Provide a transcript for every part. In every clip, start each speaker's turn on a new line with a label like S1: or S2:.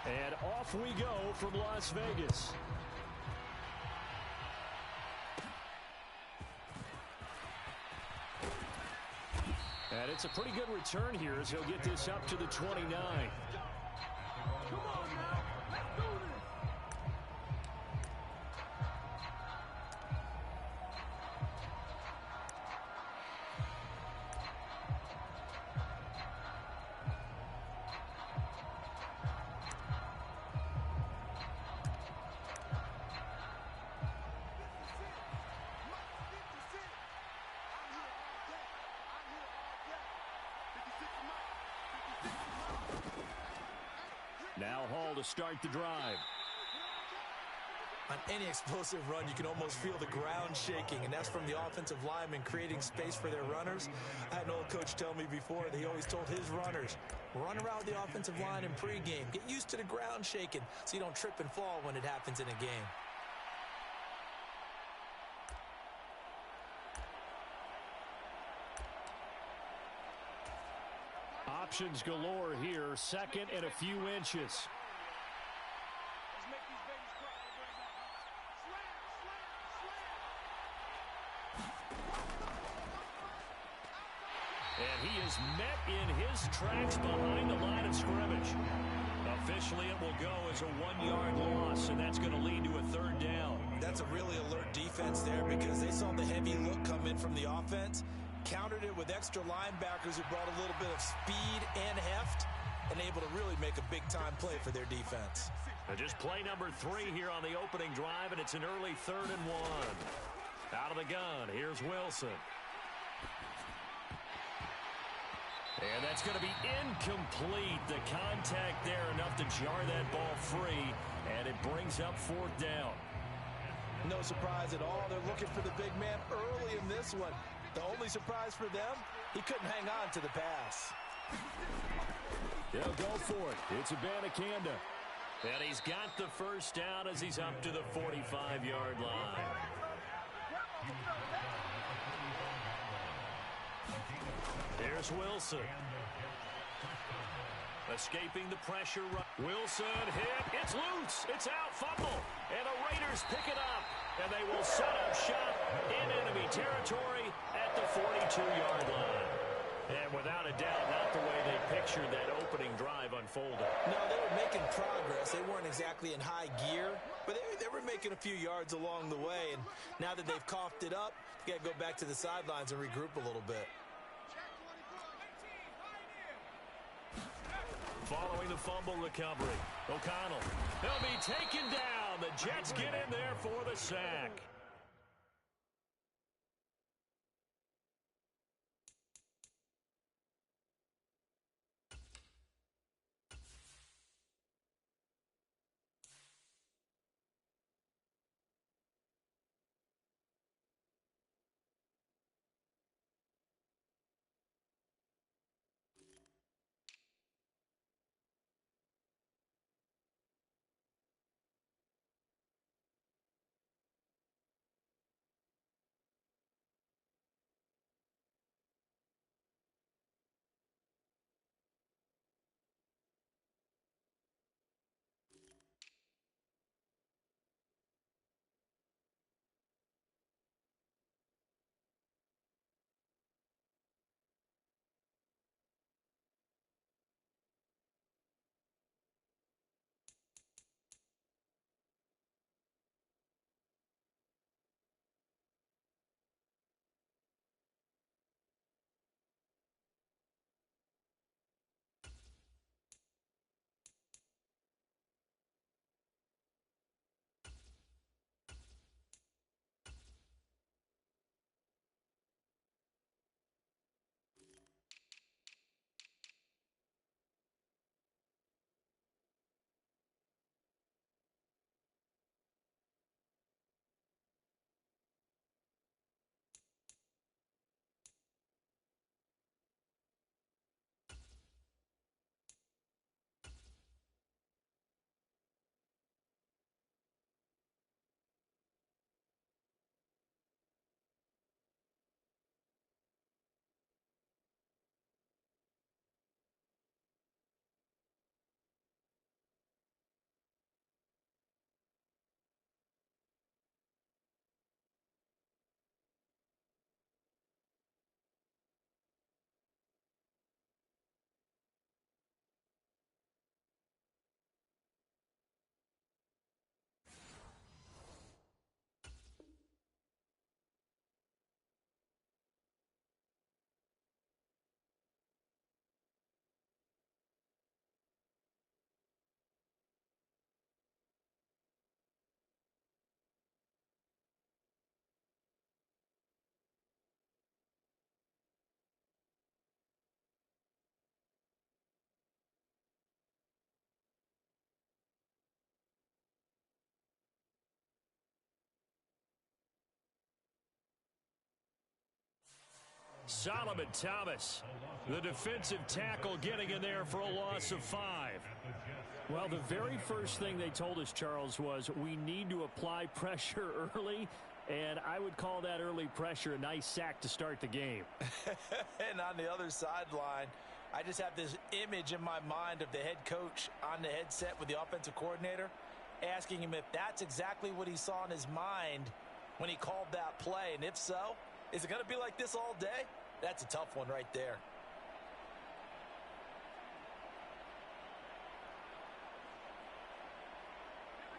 S1: And off we go from Las Vegas. And it's a pretty good return here as he'll get this up to the 29.
S2: Come on now, let's do this.
S1: Now Hall to start the drive.
S3: On any explosive run, you can almost feel the ground shaking, and that's from the offensive linemen creating space for their runners. I had an old coach tell me before that he always told his runners, run around the offensive line in pregame. Get used to the ground shaking so you don't trip and fall when it happens in a game.
S1: Options galore here. Second and a few inches. And he is met in his tracks behind the line of scrimmage. Officially, it will go as a 1-yard loss, and that's going to lead to a third down.
S3: That's a really alert defense there because they saw the heavy look come in from the offense, countered it with extra linebackers who brought a little bit of speed and heft, and able to really make a big-time play for their defense.
S1: Just play number 3 here on the opening drive, and it's an early 3rd and 1. Out of the gun, here's Wilson. And that's going to be incomplete. The contact there enough to jar that ball free, and it brings up 4th down.
S3: No surprise at all. They're looking for the big man early in this one. The only surprise for them, he couldn't hang on to the pass.
S1: He'll go for it. It's Abanikanda. And he's got the first down as he's up to the 45-yard line. Here's Wilson. Escaping the pressure. Wilson hit. It's loose. It's out. Fumble. And the Raiders pick it up. And they will set up shop in enemy territory at the 42-yard line. And without a doubt, not the way they pictured that opening drive unfolded.
S3: No, they were making progress. They weren't exactly in high gear, but they were making a few yards along the way. And now that they've coughed it up, you got to go back to the sidelines and regroup a little bit.
S1: Following the fumble recovery, O'Connell. They'll be taken down. The Jets get in there for the sack. Solomon Thomas, the defensive tackle, getting in there for a loss of 5. Well, the very first thing they told us, Charles, was we need to apply pressure early, and I would call that early pressure a nice sack to start the game.
S3: And on the other sideline, I just have this image in my mind of the head coach on the headset with the offensive coordinator, asking him if that's exactly what he saw in his mind when he called that play. And if so, is it going to be like this all day? That's a tough one right there.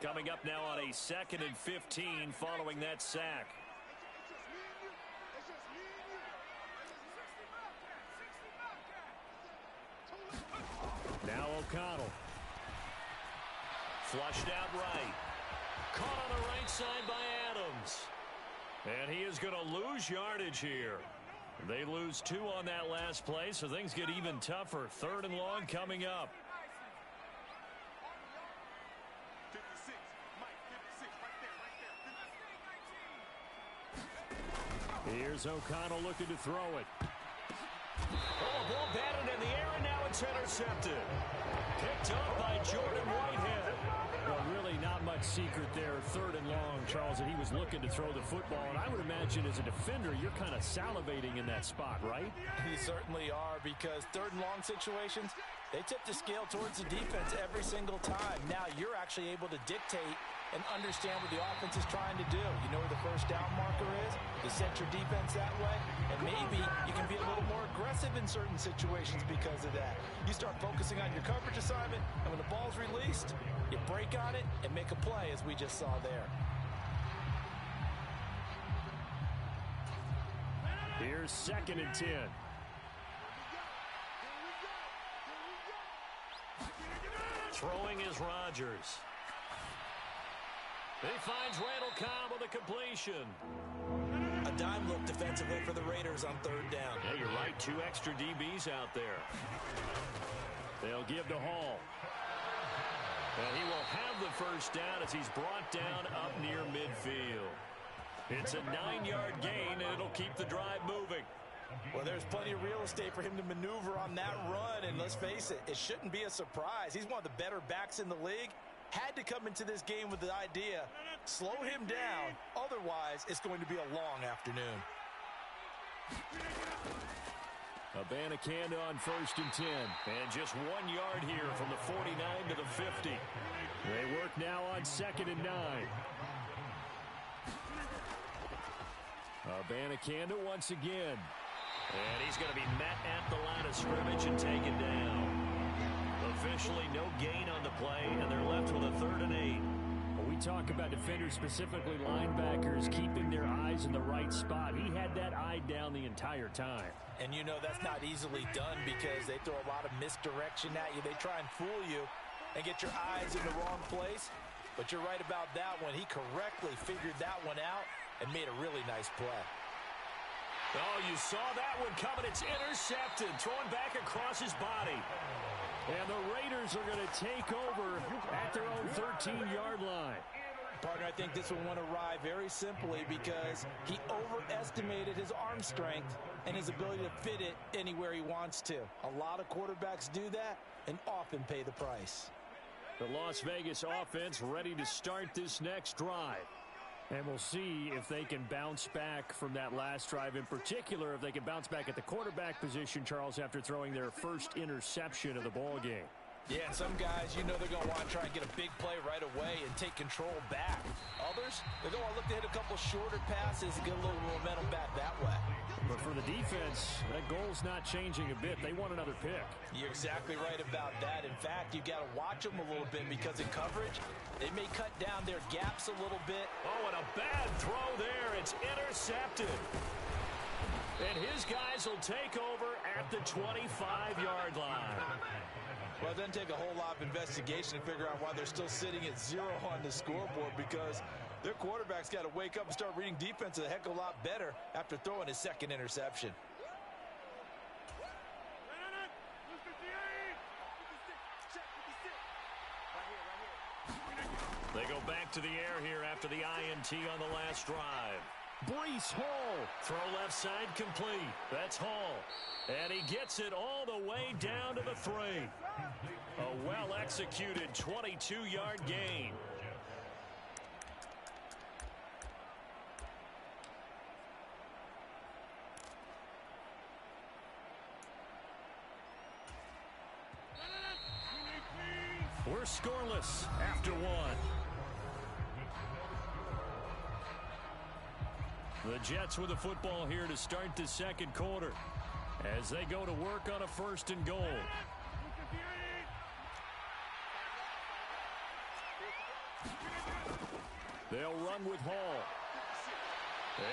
S1: Coming up now on a 2nd and 15 following that sack. Now O'Connell. Flushed out right. Caught on the right side by Adams. And he is going to lose yardage here. They lose 2 on that last play, so things get even tougher. 3rd and long coming up. Here's O'Connell looking to throw it. Oh, ball batted in the air, and now it's intercepted. Picked up by Jordan Whitehead. Well, really not much secret there. 3rd and long, Charles, and he was looking to throw the football. And I would imagine as a defender, you're kind of salivating in that spot, right?
S3: You certainly are, because 3rd and long situations, they tip the scale towards the defense every single time. Now you're actually able to dictate and understand what the offense is trying to do. You know where the first down marker is? You set your defense that way, and maybe you can be a little more aggressive in certain situations because of that. You start focusing on your coverage assignment, and when the ball's released, you break on it and make a play, as we just saw there.
S1: Here's 2nd and 10. Throwing is Rodgers. He finds Randall Cobb with a completion.
S3: A dime look defensively for the Raiders on 3rd down.
S1: Yeah, you're right. 2 extra DBs out there. They'll give to Hall. And he will have the first down as he's brought down up near midfield. It's a 9-yard gain, and it'll keep the drive moving.
S3: Well, there's plenty of real estate for him to maneuver on that run, and let's face it, it shouldn't be a surprise. He's one of the better backs in the league. Had to come into this game with the idea, slow him down, otherwise it's going to be a long afternoon.
S1: Abanikanda on 1st and 10, and just 1 yard here from the 49 to the 50. They work now on 2nd and 9. Abanikanda once again. And he's going to be met at the line of scrimmage and taken down. Officially no gain on the play, and they're left with a 3rd and 8. Well, we talk about defenders, specifically linebackers, keeping their eyes in the right spot. He had that eye down the entire time.
S3: And you know that's not easily done because they throw a lot of misdirection at you. They try and fool you and get your eyes in the wrong place. But you're right about that one. He correctly figured that one out and made a really nice play.
S1: Oh, you saw that one coming. It's intercepted. Thrown back across his body. And the Raiders are going to take over at their own 13-yard line.
S3: Partner, I think this one went awry very simply because he overestimated his arm strength and his ability to fit it anywhere he wants to. A lot of quarterbacks do that and often pay the price.
S1: The Las Vegas offense ready to start this next drive. And we'll see if they can bounce back from that last drive. In particular, if they can bounce back at the quarterback position, Charles, after throwing their first interception of the ball game.
S3: Yeah, and some guys, you know they're going to want to try and get a big play right away and take control back. Others, they're going to look to hit a couple shorter passes and get a little momentum back that way.
S1: But for the defense, that goal's not changing a bit. They want another pick.
S3: You're exactly right about that. In fact, you've got to watch them a little bit because in coverage, they may cut down their gaps a little bit.
S1: Oh, and a bad throw there. It's intercepted. And his guys will take over at the 25-yard line.
S3: Well, it doesn't take a whole lot of investigation to figure out why they're still sitting at 0 on the scoreboard, because their quarterback's got to wake up and start reading defense a heck of a lot better after throwing his 2nd interception.
S1: They go back to the air here after the INT on the last drive. Breece Hall. Throw left side complete. That's Hall. And he gets it all the way down to the 3. A well-executed 22-yard gain. We're scoreless after 1. The Jets with the football here to start the second quarter as they go to work on a 1st and goal. They'll run with Hall.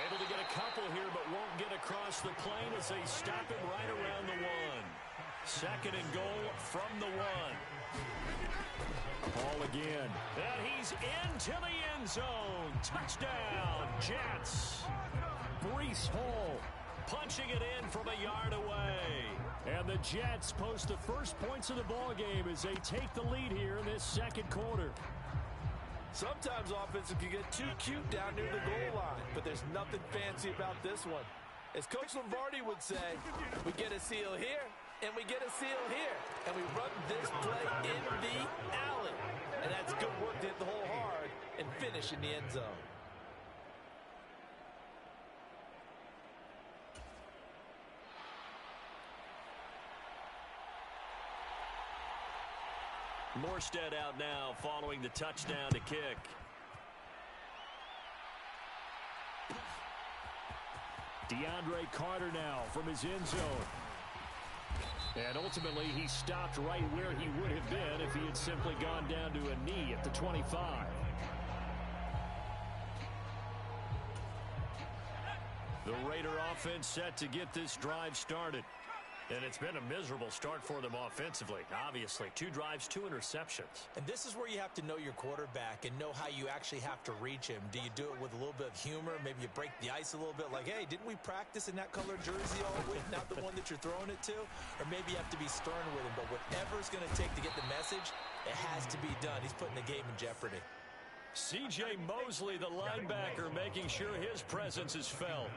S1: Able to get a couple here, but won't get across the plane as they stop him right around the 1. 2nd and goal from the 1. Hall again. And he's into the end zone. Touchdown, Jets. Breece Hall punching it in from a yard away. And the Jets post the first points of the ball game as they take the lead here in this second quarter.
S3: Sometimes offenses can get too cute down near the goal line, but there's nothing fancy about this one. As Coach Lombardi would say, we get a seal here, and we get a seal here, and we run this play in the alley. And that's good work to hit the hole hard and finish in the end zone.
S1: Morstead out now following the touchdown to kick. DeAndre Carter now from his end zone. And ultimately, he stopped right where he would have been if he had simply gone down to a knee at the 25. The Raider offense set to get this drive started. And it's been a miserable start for them offensively. Obviously, 2 drives, 2 interceptions.
S3: And this is where you have to know your quarterback and know how you actually have to reach him. Do you do it with a little bit of humor? Maybe you break the ice a little bit like, hey, didn't we practice in that color jersey all week? Not the one that you're throwing it to? Or maybe you have to be stern with him. But whatever it's going to take to get the message, it has to be done. He's putting the game in jeopardy.
S1: C.J. Mosley, the linebacker, making sure his presence is felt.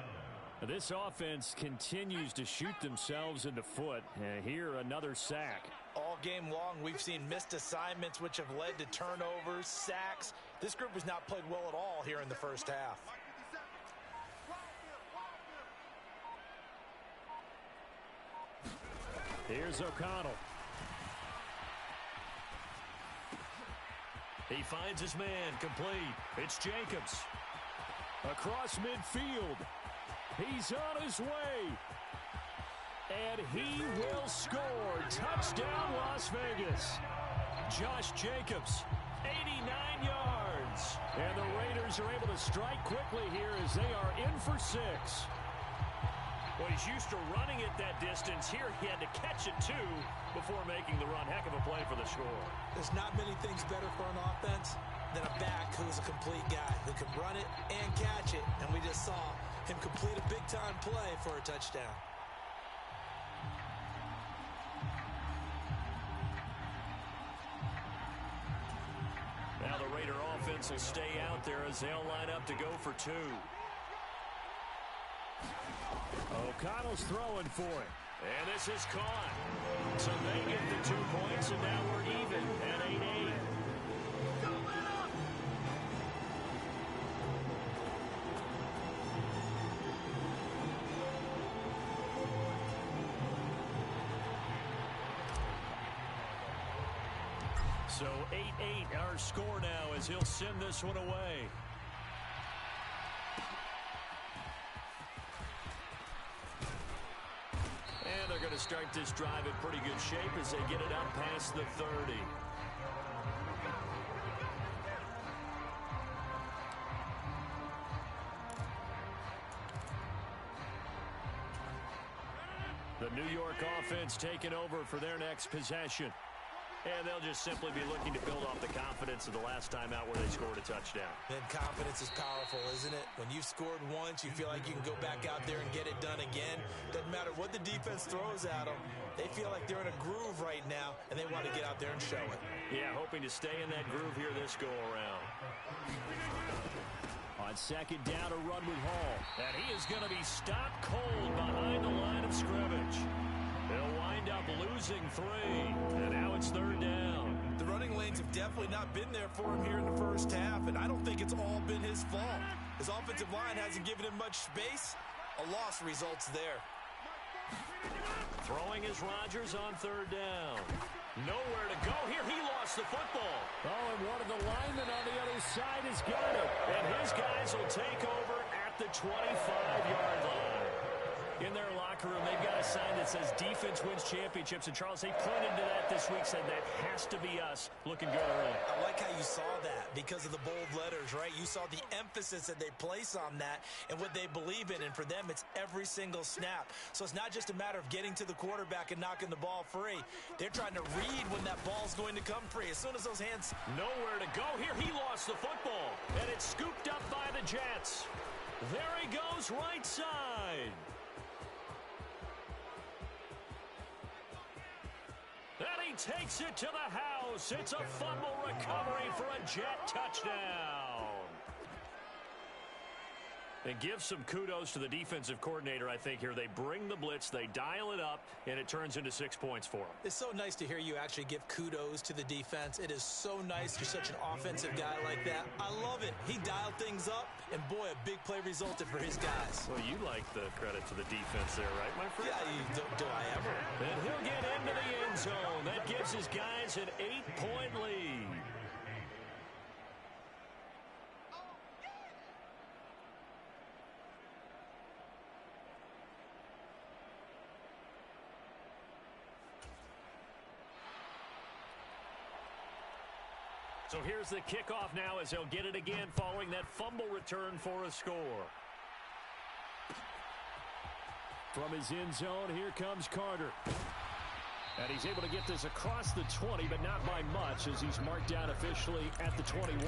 S1: This offense continues to shoot themselves in the foot. And here, another sack.
S3: All game long, we've seen missed assignments, which have led to turnovers, sacks. This group has not played well at all here in the first half.
S1: Here's O'Connell. He finds his man complete. It's Jacobs. Across midfield. He's on his way. And he will score. Touchdown, Las Vegas. Josh Jacobs, 89 yards. And the Raiders are able to strike quickly here as they are in for 6. Well, he's used to running it that distance. Here he had to catch it, too, before making the run. Heck of a play for the score.
S3: There's not many things better for an offense than a back who's a complete guy who can run it and catch it. And we just saw him complete a big-time play for a touchdown.
S1: Now the Raider offense will stay out there as they'll line up to go for 2. O'Connell's throwing for it. And this is caught. So they get the 2 points, and now we're even at 8-8. So 8-8 our score now as he'll send this one away. And they're going to start this drive in pretty good shape as they get it up past the 30. The New York offense taking over for their next possession. And they'll just simply be looking to build off the confidence of the last time out where they scored a touchdown.
S3: Then confidence is powerful, isn't it? When you've scored once, you feel like you can go back out there and get it done again. Doesn't matter what the defense throws at them. They feel like they're in a groove right now, and they want to get out there and show it.
S1: Yeah, hoping to stay in that groove here this go-around. On second down, a run with Hall. And he is going to be stopped cold behind the line of scrimmage. He'll wind up losing 3. And now it's third down.
S3: The running lanes have definitely not been there for him here in the first half, and I don't think it's all been his fault. His offensive line hasn't given him much space. A loss results there.
S1: Throwing is Rodgers on third down. Nowhere to go here. He lost the football. Oh, and one of the linemen on the other side has got it. And his guys will take over at the 25-yard line. In their locker room, they've got a sign that says defense wins championships. And, Charles, they pointed to that this week, said that has to be us. Looking good early.
S3: I like how you saw that because of the bold letters, right? You saw the emphasis that they place on that and what they believe in. And for them, it's every single snap. So it's not just a matter of getting to the quarterback and knocking the ball free. They're trying to read when that ball's going to come free. As soon as those hands...
S1: Nowhere to go here. He lost the football. And it's scooped up by the Jets. There he goes, right side. And he takes it to the house. It's a fumble recovery for a Jet touchdown. And give some kudos to the defensive coordinator, I think, here. They bring the blitz, they dial it up, and it turns into 6 points for them.
S3: It's so nice to hear you actually give kudos to the defense. It is so nice. You're such an offensive guy like that. I love it. He dialed things up, and boy, a big play resulted for his guys.
S1: Well, you like the credit to the defense there, right, my friend?
S3: Yeah, do I ever?
S1: And he'll get into the end zone. That gives his guys an 8-point lead. So here's the kickoff now as they'll get it again following that fumble return for a score. From his end zone, here comes Carter. And he's able to get this across the 20, but not by much as he's marked down officially at the 21.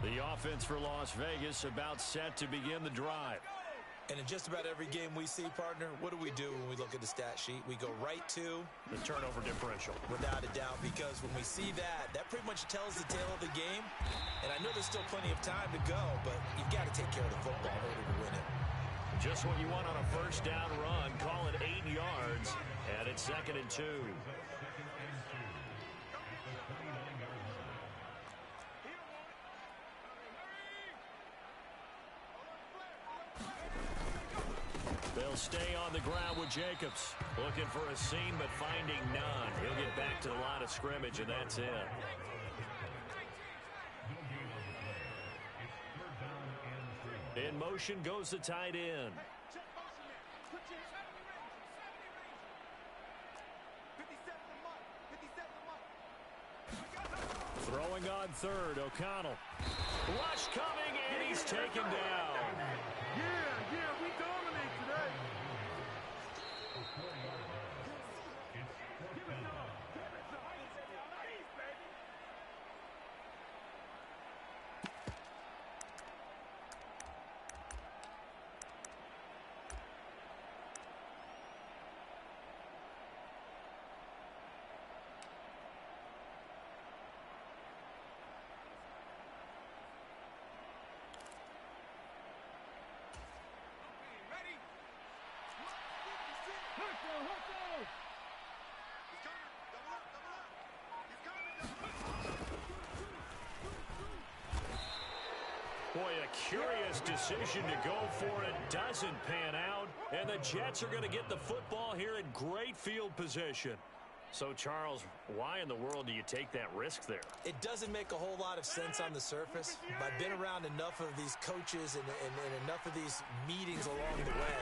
S1: The offense for Las Vegas about set to begin the drive.
S3: And in just about every game we see, partner, what do we do when we look at the stat sheet? We go right to
S1: the turnover differential.
S3: Without a doubt, because when we see that, that pretty much tells the tale of the game. And I know there's still plenty of time to go, but you've got to take care of the football in order to win it.
S1: Just what you want on a first down run. Call it 8 yards, and it's 2nd and 2. They'll stay on the ground with Jacobs. Looking for a seam, but finding none. He'll get back to the line of scrimmage, and that's it. In motion goes the tight end. Throwing on third, O'Connell. Rush coming, and he's taken down.
S2: Yeah, we dominate today.
S1: Boy, a curious decision to go for it. Doesn't pan out. And the Jets are going to get the football here in great field position. So, Charles, why in the world do you take that risk there?
S3: It doesn't make a whole lot of sense on the surface. I've been around enough of these coaches and enough of these meetings along the way.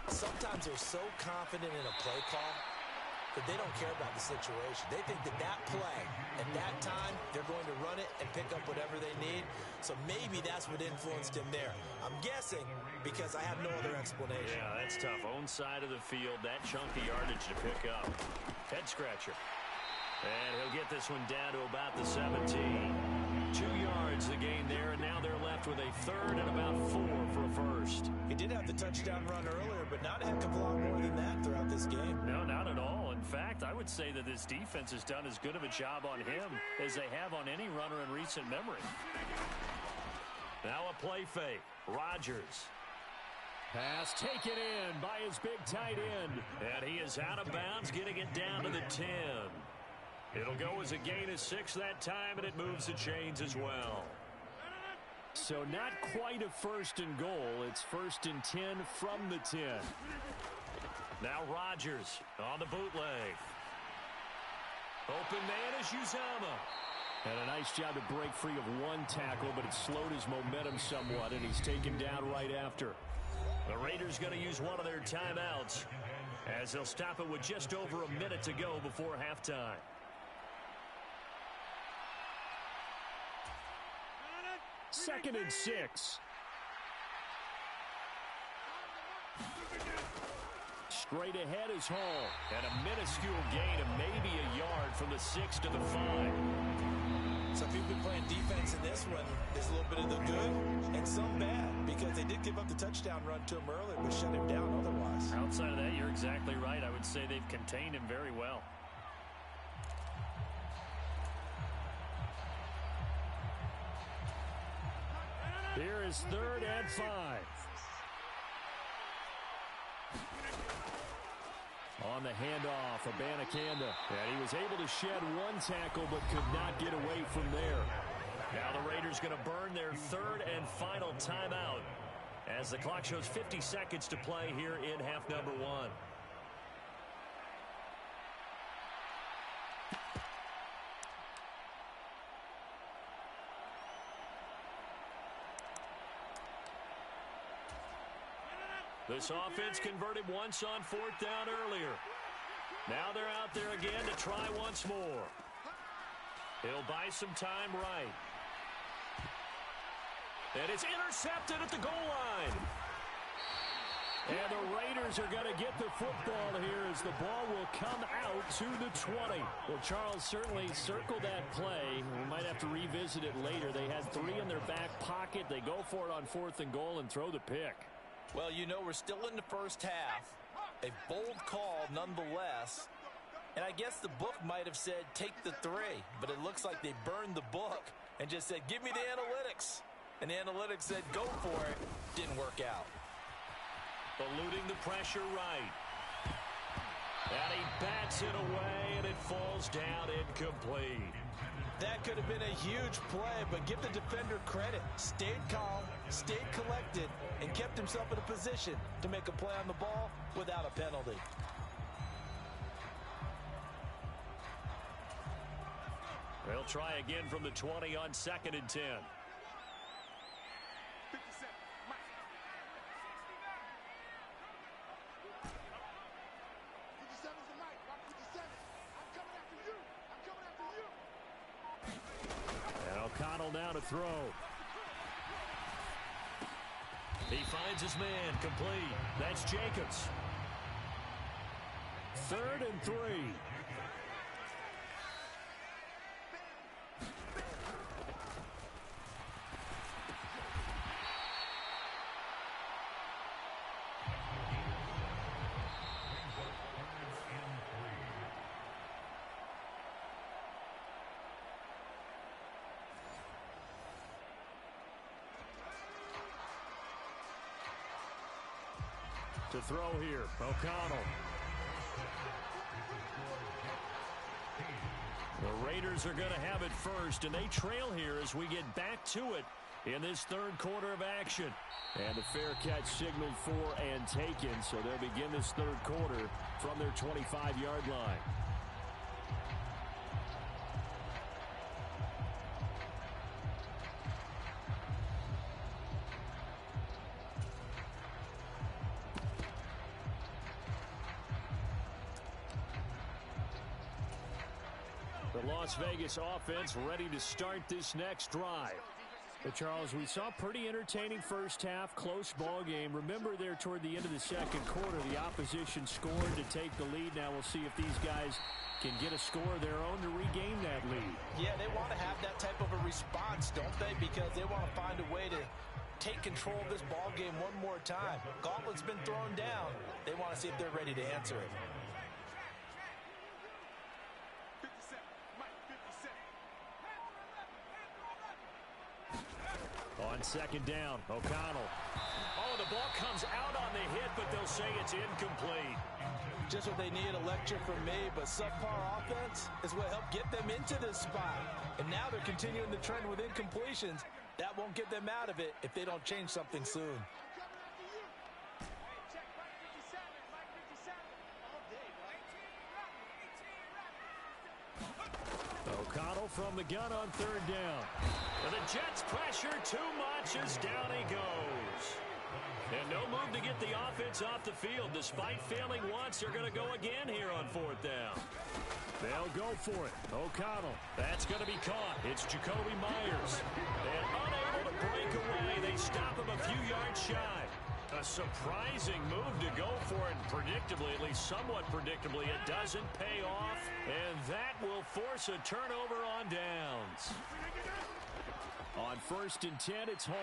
S3: Sometimes they're so confident in a play call that they don't care about the situation. They think that that play, at that time, they're going to run it and pick up whatever they need. So maybe that's what influenced him there. I'm guessing because I have no other explanation.
S1: Yeah, that's tough. Own side of the field, that chunky yardage to pick up. Head scratcher. And he'll get this one down to about the 17. 2 yards the gain there, and now they're left with a third and about 4 for a first.
S3: He did have the touchdown run earlier, but not a heck of a lot more than that throughout this game.
S1: No, not at all. In fact, I would would say that this defense has done as good of a job on him as they have on any runner in recent memory. Now a play fake. Rodgers. Pass taken in by his big tight end. And he is out of bounds, getting it down to the 10. It'll go as a gain of 6 that time, and it moves the chains as well. So not quite a first and goal. It's first and 10 from the 10. Now Rodgers on the bootleg. Open man is Uzama. And a nice job to break free of one tackle, but it slowed his momentum somewhat, and he's taken down right after. The Raiders going to use one of their timeouts as they'll stop it with just over a minute to go before halftime. Second and 6. Straight ahead is Hall. And a minuscule gain of maybe a yard from the 6 to the 5.
S3: Some people been playing defense in this one. There's a little bit of the good and some bad, because they did give up the touchdown run to him earlier, but shut him down otherwise.
S1: Outside of that, you're exactly right. I would say they've contained him very well. Here is 3rd and 5. On the handoff, Abanikanda. And he was able to shed one tackle, but could not get away from there. Now the Raiders going to burn their 3rd and final timeout as the clock shows 50 seconds to play here in half number 1. This offense converted once on 4th down earlier. Now they're out there again to try once more. He'll buy some time right. And it's intercepted at the goal line. And the Raiders are going to get the football here as the ball will come out to the 20. Well, Charles, certainly circled that play. We might have to revisit it later. They had 3 in their back pocket. They go for it on 4th and goal and throw the pick.
S3: Well, you know, we're still in the first half. A bold call nonetheless. And I guess the book might have said take the 3, but it looks like they burned the book and just said give me the analytics. And the analytics said go for it. Didn't work out.
S1: Eluding the pressure right. And he bats it away, and it falls down incomplete.
S3: That could have been a huge play, but give the defender credit. Stayed calm, stayed collected, and kept himself in a position to make a play on the ball without a penalty.
S1: They'll try again from the 20 on 2nd and 10. Now to throw. He finds his man complete. That's Jacobs. 3rd and 3. To throw here, O'Connell. The Raiders are going to have it first, and they trail here as we get back to it in this 3rd quarter of action. And a fair catch signaled for and taken, so they'll begin this 3rd quarter from their 25-yard line. The Las Vegas offense ready to start this next drive. But Charles, we saw pretty entertaining first half, close ball game. Remember there toward the end of the 2nd quarter, the opposition scored to take the lead. Now we'll see if these guys can get a score of their own to regain that lead.
S3: Yeah, they want to have that type of a response, don't they? Because they want to find a way to take control of this ball game one more time. Gauntlet's been thrown down. They want to see if they're ready to answer it.
S1: On second down, O'Connell. Oh, the ball comes out on the hit, but they'll say it's incomplete.
S3: Just what they need, a lecture from me, but subpar offense is what helped get them into this spot. And now they're continuing the trend with incompletions. That won't get them out of it if they don't change something soon.
S1: O'Connell from the gun on third down. And the Jets pressure too much as down he goes. And no move to get the offense off the field. Despite failing once, they're going to go again here on fourth down. They'll go for it. O'Connell. That's going to be caught. It's Jacoby Myers. And unable to break away. They stop him a few yards shy. A surprising move to go for it. Predictably, at least somewhat predictably, it doesn't pay off. And that will force a turnover on downs. On 1st and 10, it's Hall.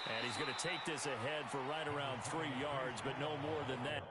S1: And he's going to take this ahead for right around 3 yards, but no more than that.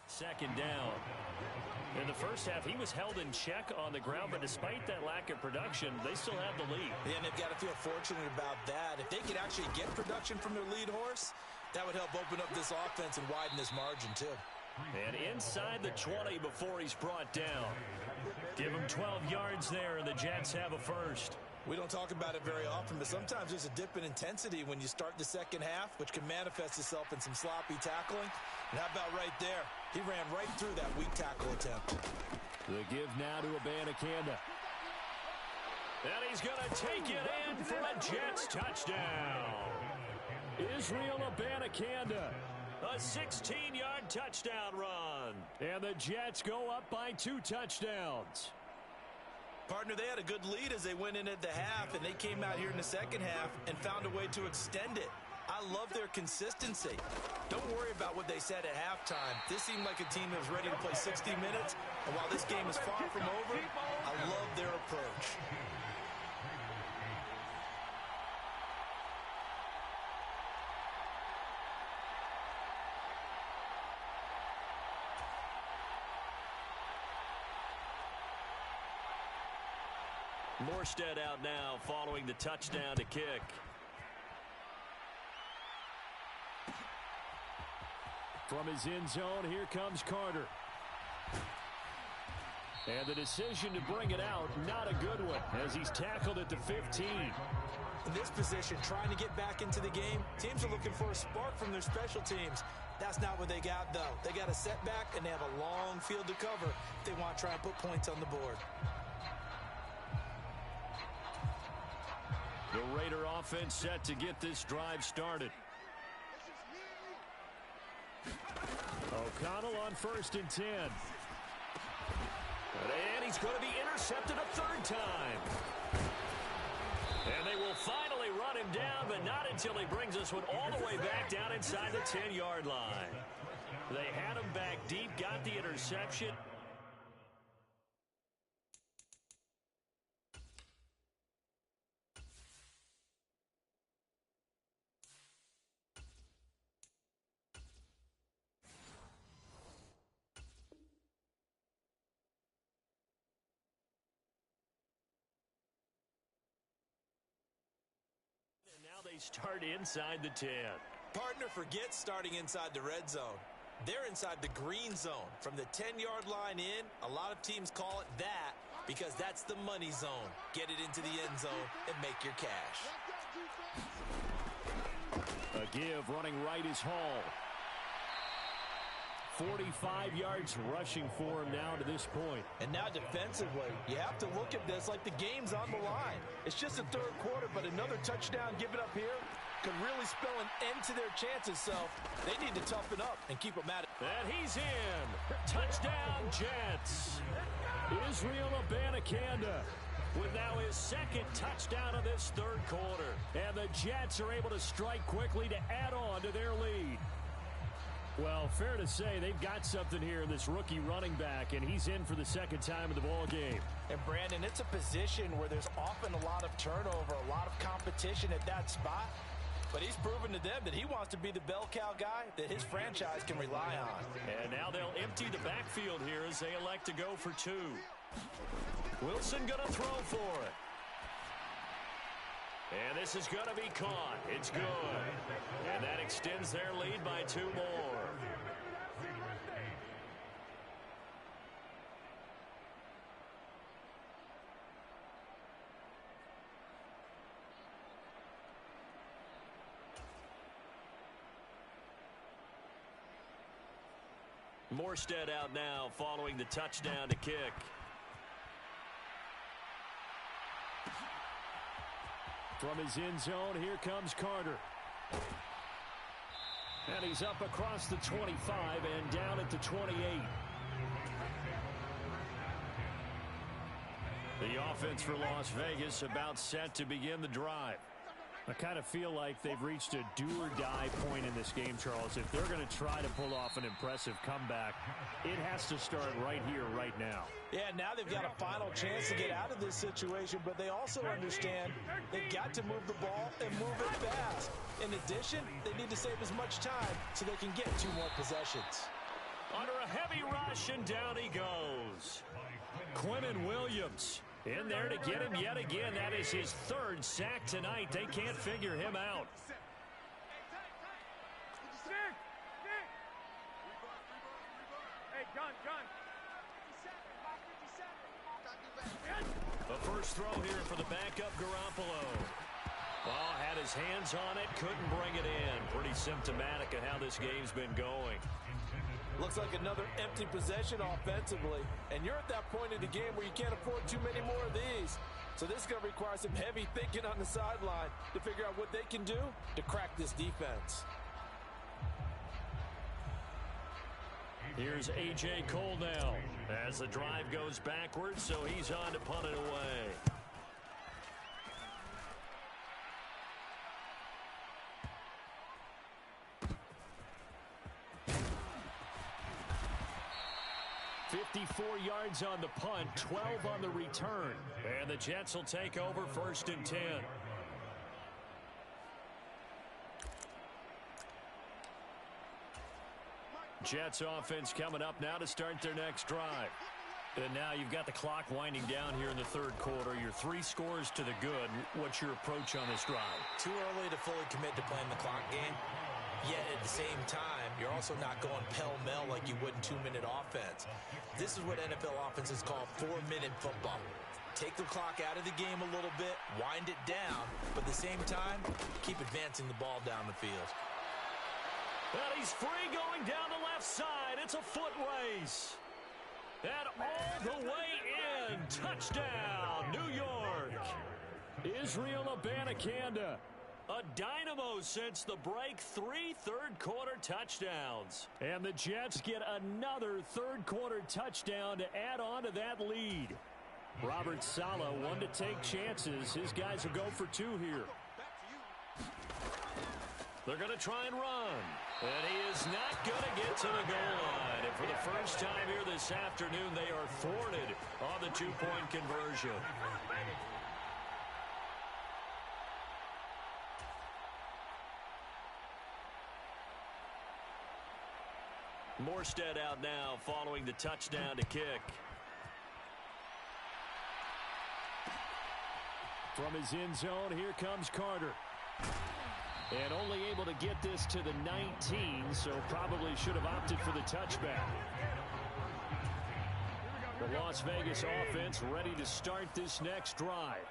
S1: Second down. In the first half, he was held in check on the ground, but despite that lack of production, they still have the lead.
S3: Yeah, and they've got to feel fortunate about that. If they could actually get production from their lead horse, that would help open up this offense and widen this margin, too.
S1: And inside the 20 before he's brought down. Give him 12 yards there, and the Jets have a first.
S3: We don't talk about it very often, but sometimes there's a dip in intensity when you start the second half, which can manifest itself in some sloppy tackling. And how about right there? He ran right through that weak tackle attempt.
S1: The give now to Abanikanda. And he's going to take it in for a Jets touchdown. Israel Abanikanda. A 16-yard touchdown run. And the Jets go up by 2 touchdowns.
S3: Partner, they had a good lead as they went in at the half, and they came out here in the second half and found a way to extend it. I love their consistency. Don't worry about what they said at halftime. This seemed like a team that was ready to play 60 minutes, and while this game is far from over, I love their approach.
S1: Morstead out now following the touchdown to kick. From his end zone, here comes Carter. And the decision to bring it out, not a good one, as he's tackled at the 15.
S3: In this position, trying to get back into the game, teams are looking for a spark from their special teams. That's not what they got, though. They got a setback, and they have a long field to cover if they want to try and put points on the board.
S1: The Raider offense set to get this drive started. O'Connell on 1st and 10. And he's going to be intercepted a 3rd time. And they will finally run him down, but not until he brings this one all the way back down inside the 10-yard line. They had him back deep, got the interception. They start inside the 10.
S3: Partner, forget starting inside the red zone. They're inside the green zone. From the 10-yard line in, a lot of teams call it that because that's the money zone. Get it into the end zone and make your cash.
S1: A give running right is Hall. 45 yards rushing for him now to this point.
S3: And now defensively, you have to look at this like the game's on the line. It's just the 3rd quarter, but another touchdown given up here. could really spell an end to their chances, so they need to toughen up and keep them at it.
S1: And he's in. Touchdown, Jets. Israel Abanikanda with now his second touchdown of this third quarter. And the Jets are able to strike quickly to add on to their lead. Well, fair to say they've got something here in this rookie running back, and he's in for the second time in the ball game.
S3: And, Brandon, it's a position where there's often a lot of turnover, a lot of competition at that spot. But he's proven to them that he wants to be the bell cow guy that his franchise can rely on.
S1: And now they'll empty the backfield here as they elect to go for two. Wilson going to throw for it. And this is going to be caught. It's good. And that extends their lead by 2 more. Morstead out now following the touchdown to kick. From his end zone, here comes Carter. And he's up across the 25 and down at the 28. The offense for Las Vegas about set to begin the drive. I kind of feel like they've reached a do-or-die point in this game, Charles. If they're going to try to pull off an impressive comeback, it has to start right here, right now.
S3: Yeah, now they've got a final chance to get out of this situation, but they also understand they've got to move the ball and move it fast. In addition, they need to save as much time so they can get 2 more possessions.
S1: Under a heavy rush, and down he goes. Quinnen Williams in there to get him yet again. That is his 3rd sack tonight. They can't figure him out.
S2: Hey, gun.
S1: The first throw here for the backup Garoppolo. Oh, had his hands on it, couldn't bring it in. Pretty symptomatic of how this game's been going.
S3: Looks like another empty possession offensively. And you're at that point in the game where you can't afford too many more of these. So this is going to require some heavy thinking on the sideline to figure out what they can do to crack this defense.
S1: Here's A.J. Cole now as the drive goes backwards, so he's on to punt it away. .54 yards on the punt, 12 on the return. And the Jets will take over 1st and 10. Jets offense coming up now to start their next drive. And now you've got the clock winding down here in the 3rd quarter. Your 3 scores to the good. What's your approach on this drive?
S3: Too early to fully commit to playing the clock game. Yet at the same time, you're also not going pell-mell like you would in 2-minute offense. This is what NFL offenses call 4-minute football. Take the clock out of the game a little bit, wind it down, but at the same time, keep advancing the ball down the field.
S1: And he's free going down the left side. It's a foot race. And all the way in. Touchdown, New York. Israel Abanikanda. A dynamo since the break. 3 third-quarter touchdowns. And the Jets get another third-quarter touchdown to add on to that lead. Robert Saleh, one to take chances. His guys will go for 2 here. They're going to try and run. And he is not going to get to the goal line. And for the first time here this afternoon, they are thwarted on the 2-point conversion. Morstead out now following the touchdown to kick. From his end zone, here comes Carter. And only able to get this to the 19, so probably should have opted for the touchback. The Las Vegas offense ready to start this next drive.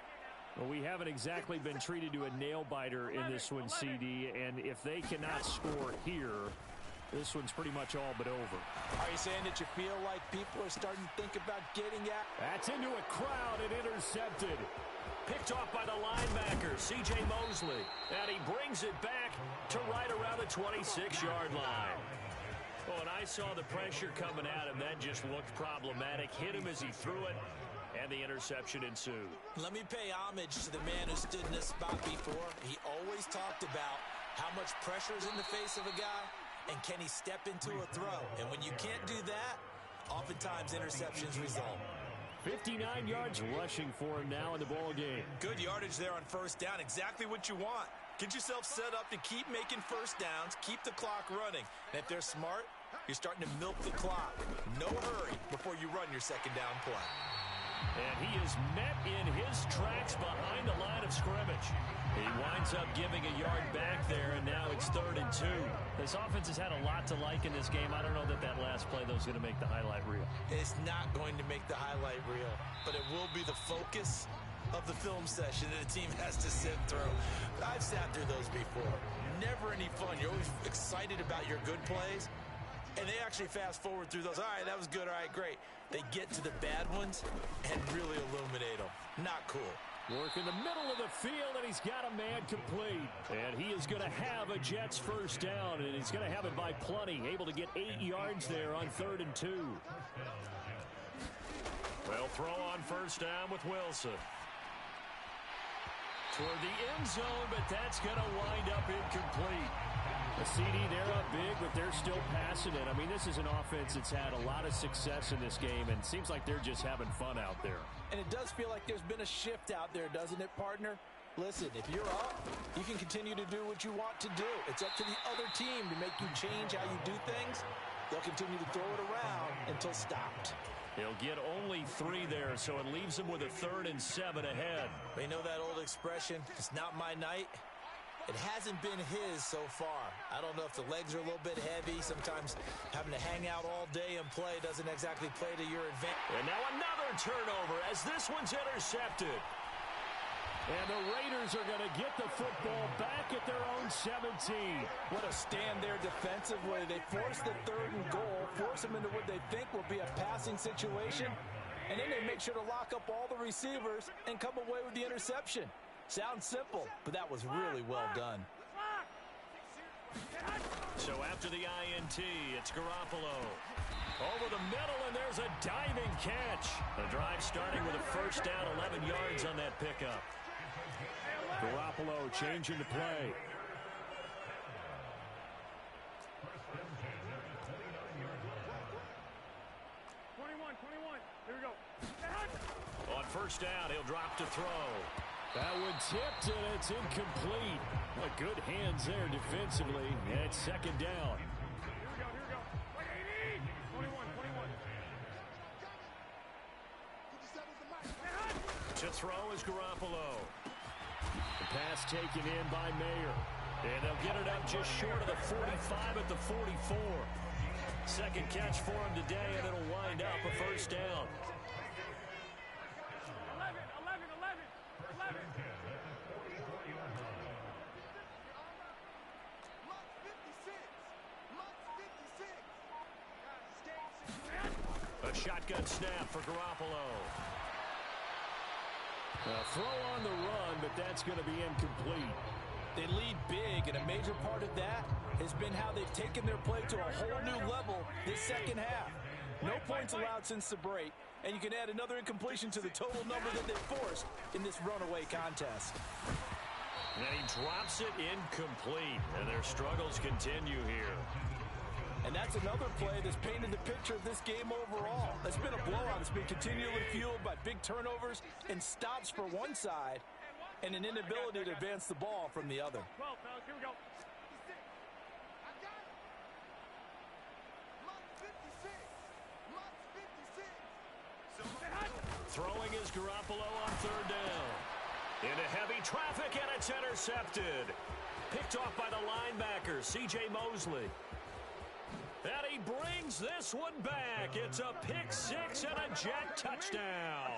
S1: Well, we haven't exactly been treated to a nail-biter in this one, CD, and if they cannot score here, this one's pretty much all but over.
S3: Are you saying that you feel like people are starting to think about getting at?
S1: That's into a crowd and intercepted. Picked Picked off by the linebacker, C.J. Mosley. And he brings it back to right around the 26-yard line. Oh, and I saw the pressure coming at him. That just looked problematic. Hit him as he threw it, and the interception ensued.
S3: Let me pay homage to the man who stood in this spot before. He always talked about how much pressure is in the face of a guy, and can he step into a throw. And when you can't do that, oftentimes interceptions result.
S1: 59 yards rushing for him now in the ball game.
S3: Good yardage there on first down. Exactly what you want. Get yourself set up to keep making first downs, keep the clock running. And if they're smart, you're starting to milk the clock. No hurry before you run your second down play.
S1: And he is met in his tracks behind the line of scrimmage. He winds up giving a yard back there, and now it's 3rd and 2. This offense has had a lot to like in this game. I don't know that last play, though, is going to make the highlight reel.
S3: It's not going to make the highlight reel, but it will be the focus of the film session that a team has to sit through. I've sat through those before. Never any fun. You're always excited about your good plays, and they actually fast forward through those. All right, that was good. All right, great. They get to the bad ones and really illuminate them. Not cool.
S1: Work in the middle of the field, and he's got a man complete. And he is going to have a Jets first down, and he's going to have it by plenty. Able to get 8 yards there on 3rd and 2. Well, throw on first down with Wilson. Toward the end zone, but that's going to wind up incomplete. The CD, they're up big, but they're still passing it. I mean, this is an offense that's had a lot of success in this game, and it seems like they're just having fun out there.
S4: And it does feel like there's been a shift out there, doesn't it, partner? Listen, if you're up, you can continue to do what you want to do. It's up to the other team to make you change how you do things. They'll continue to throw it around until stopped.
S1: He'll get only 3 there, so it leaves him with a 3rd and 7 ahead.
S3: You know that old expression, it's not my night? It hasn't been his so far. I don't know if the legs are a little bit heavy. Sometimes having to hang out all day and play doesn't exactly play to your advantage.
S1: And now another turnover as this one's intercepted. And the Raiders are going to get the football back at their own 17.
S4: What a stand there defensively. They force the 3rd and goal, force them into what they think will be a passing situation, and then they make sure to lock up all the receivers and come away with the interception. Sounds simple, but that was really well done.
S1: So after the INT, it's Garoppolo. Over the middle, and there's a diving catch. The drive starting with a first down, 11 yards on that pickup. Garoppolo changing the play.
S2: Here we go.
S1: On first down, he'll drop to throw. That one tipped, and it's incomplete. What good hands there defensively. And it's 2nd down.
S2: Here we go. 21.
S1: To throw is Garoppolo. The pass taken in by Mayer. And they'll get it up just short of the 45 at the 44. Second catch for him today, and it'll wind up a first down.
S2: 11.
S1: A shotgun snap for Garoppolo. A throw on the run, but that's going to be incomplete.
S4: They lead big, and a major part of that has been how they've taken their play to a whole new level this second half. No points allowed since the break, and you can add another incompletion to the total number that they forced in this runaway contest.
S1: And he drops it incomplete, and their struggles continue here.
S4: And that's another play that's painted the picture of this game overall. It's been a blowout. It's been continually fueled by big turnovers and stops for one side and an inability to advance the ball from the other.
S2: 12, fellas. Here we go.
S1: Throwing is Garoppolo on 3rd down. Into heavy traffic, and it's intercepted. Picked off by the linebacker, C.J. Mosley. And he brings this one back. It's a pick 6 and a Jet touchdown.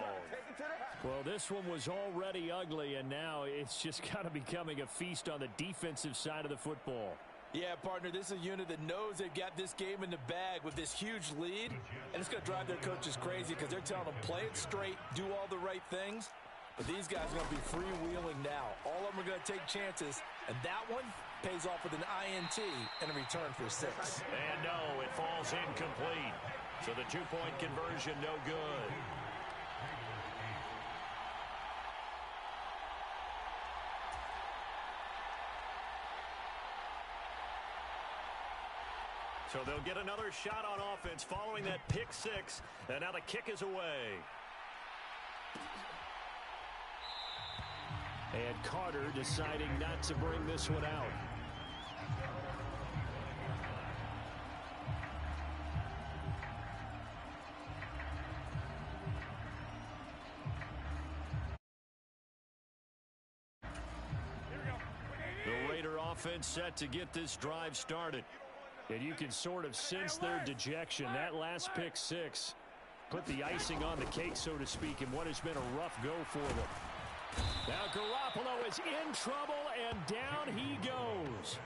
S1: Well, this one was already ugly, and now it's just kind of becoming a feast on the defensive side of the football.
S4: Yeah, partner, this is a unit that knows they've got this game in the bag with this huge lead, and it's going to drive their coaches crazy because they're telling them play it straight, do all the right things, But these guys are going to be freewheeling now. All of them are going to take chances, and that one pays off with an INT and a return for 6.
S1: And no, it falls incomplete. So the two-point conversion, no good. So they'll get another shot on offense following that pick 6. And now the kick is away. And Carter deciding not to bring this one out. The Raider offense set to get this drive started. And you can sort of sense their dejection. That last pick 6 put the icing on the cake, so to speak, in what has been a rough go for them. Now Garoppolo is in trouble, and down he goes.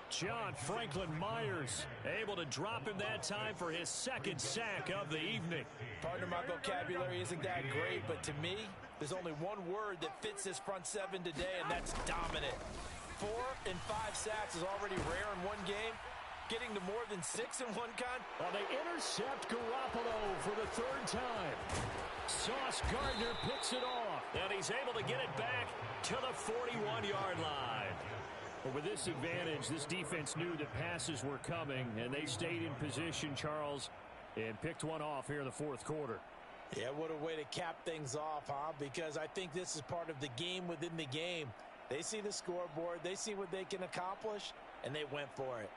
S1: John Franklin Myers able to drop him that time for his 2nd sack of the evening.
S4: Partner, my vocabulary isn't that great, but to me, there's only one word that fits this front 7 today, and that's dominant. 4 and 5 sacks is already rare in one game. Getting to more than 6 in one con.
S1: Well, they intercept Garoppolo for the 3rd time. Sauce Gardner picks it off, and he's able to get it back to the 41-yard line. But with this advantage, this defense knew that passes were coming, and they stayed in position, Charles, and picked one off here in the 4th quarter.
S4: Yeah, what a way to cap things off, huh? Because I think this is part of the game within the game. They see the scoreboard, they see what they can accomplish, and they went for it.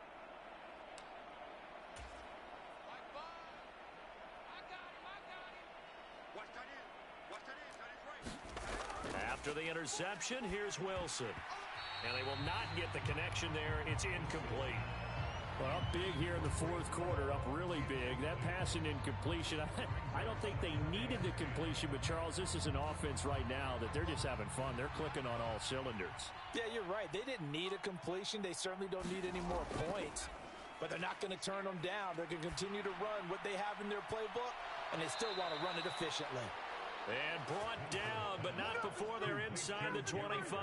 S1: After the interception, here's Wilson. And they will not get the connection there. It's incomplete. Well, up big here in the 4th quarter, up really big. That passing incompletion, I don't think they needed the completion, but Charles, this is an offense right now that they're just having fun. They're clicking on all cylinders.
S4: Yeah, you're right. They didn't need a completion. They certainly don't need any more points. But they're not going to turn them down. They're going to continue to run what they have in their playbook, and they still want to run it efficiently.
S1: And brought down, but not before they're inside the 25.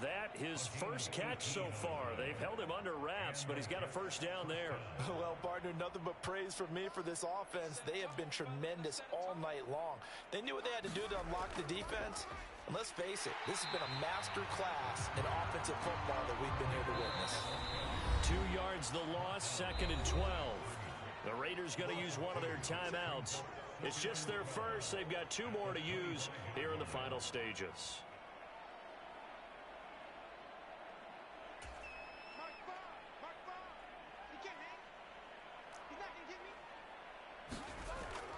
S1: That his first catch so far. They've held him under wraps, but he's got a first down there.
S4: Well, partner, nothing but praise from me for this offense. They have been tremendous all night long. They knew what they had to do to unlock the defense. And let's face it, this has been a master class in offensive football that we've been here to witness.
S1: 2 yards the loss, 2nd and 12. The Raiders going to use one of their timeouts. It's just their first. They've got 2 more to use here in the final stages.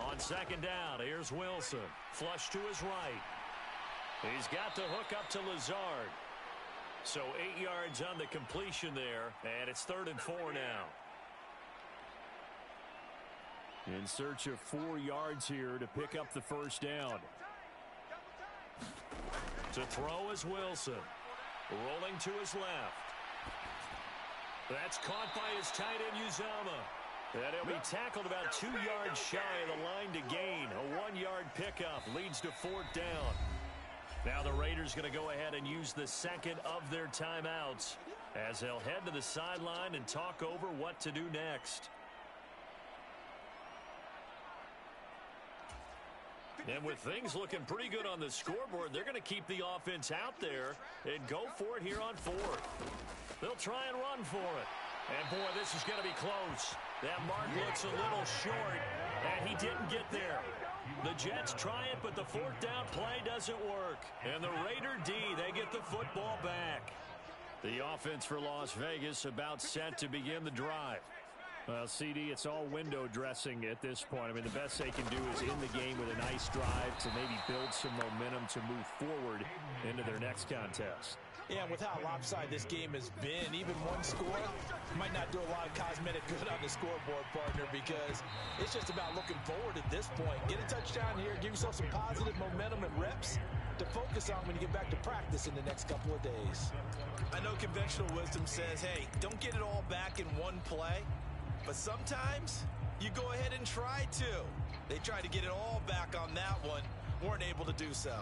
S1: On 2nd down, here's Wilson. Flush to his right. He's got to hook up to Lazard. So 8 yards on the completion there, and it's 3rd and 4 now. In search of 4 yards here to pick up the first down. To throw is Wilson. Rolling to his left. That's caught by his tight end, Uzama. And he'll be tackled about 2 yards shy of the line to gain. A 1-yard pickup leads to 4th down. Now the Raiders going to go ahead and use the 2nd of their timeouts as they'll head to the sideline and talk over what to do next. And with things looking pretty good on the scoreboard, they're going to keep the offense out there and go for it here on 4th. They'll try and run for it. And, boy, this is going to be close. That mark looks a little short, and he didn't get there. The Jets try it, but the 4th down play doesn't work. And the Raider D, they get the football back. The offense for Las Vegas about set to begin the drive. Well, CD, it's all window dressing at this point. I mean, the best they can do is end the game with a nice drive to maybe build some momentum to move forward into their next contest.
S4: Yeah, and with how lopsided this game has been, even one score might not do a lot of cosmetic good on the scoreboard, partner, because it's just about looking forward at this point. Get a touchdown here, give yourself some positive momentum and reps to focus on when you get back to practice in the next couple of days. I know conventional wisdom says, hey, don't get it all back in one play. But sometimes you go ahead and try to. They tried to get it all back on that one, weren't able to do so.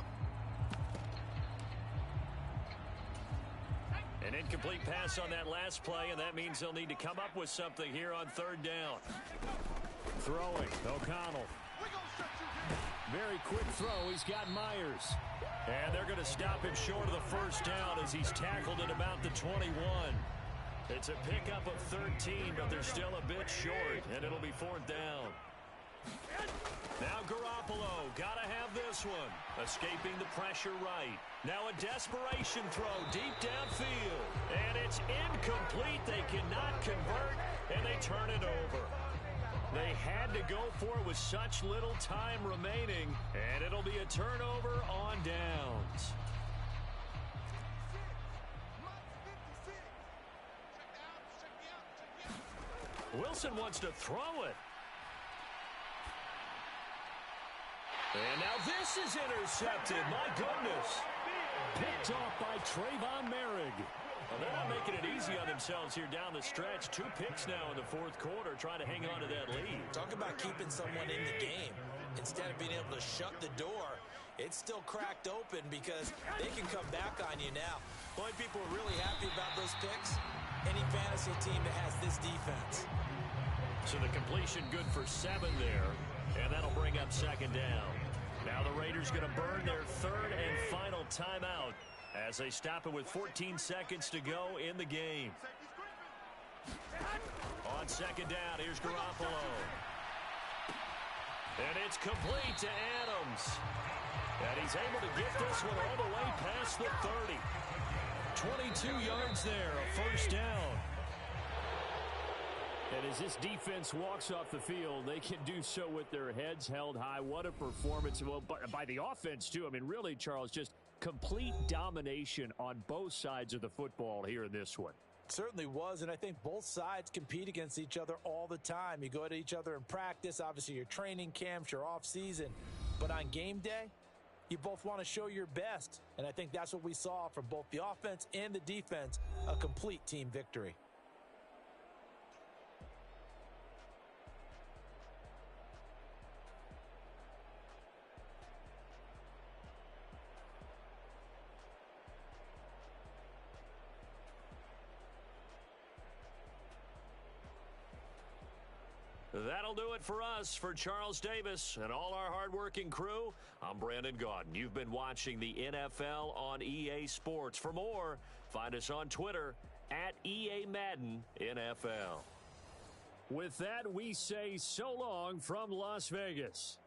S1: Incomplete pass on that last play, and that means they'll need to come up with something here on third down. Throwing, O'Connell. Very quick throw. He's got Myers. And they're going to stop him short of the first down as he's tackled at about the 21. It's a pickup of 13, but they're still a bit short, and it'll be fourth down. Now Garoppolo, got to have this one. Escaping the pressure right. Now a desperation throw deep downfield. And it's incomplete. They cannot convert, and they turn it over. They had to go for it with such little time remaining, and it'll be a turnover on downs. Wilson wants to throw it. And now this is intercepted. My goodness. Picked off by Trayvon Merrick. Well, they're not making it easy on themselves here down the stretch. 2 picks now in the fourth quarter, trying to hang on to that lead.
S3: Talk about keeping someone in the game. Instead of being able to shut the door, it's still cracked open because they can come back on you now. The only people who are really happy about those picks, any fantasy team that has this defense.
S1: So the completion good for 7 there, and that'll bring up second down. Now the Raiders going to burn their third and final timeout as they stop it with 14 seconds to go in the game. On second down, here's Garoppolo. And it's complete to Adams. And he's able to get this one all the way past the 30. 22 yards there, a first down. And as this defense walks off the field, they can do so with their heads held high. What a performance. Well, by the offense, too. I mean, really, Charles, just complete domination on both sides of the football here in this one.
S4: Certainly was, and I think both sides compete against each other all the time. You go to each other in practice, obviously your training camps, your off season, but on game day, you both want to show your best, and I think that's what we saw from both the offense and the defense, a complete team victory.
S1: That'll do it for us. For Charles Davis and all our hardworking crew, I'm Brandon Gaudin. You've been watching the NFL on EA Sports. For more, find us on Twitter at EA Madden NFL. With that, we say so long from Las Vegas.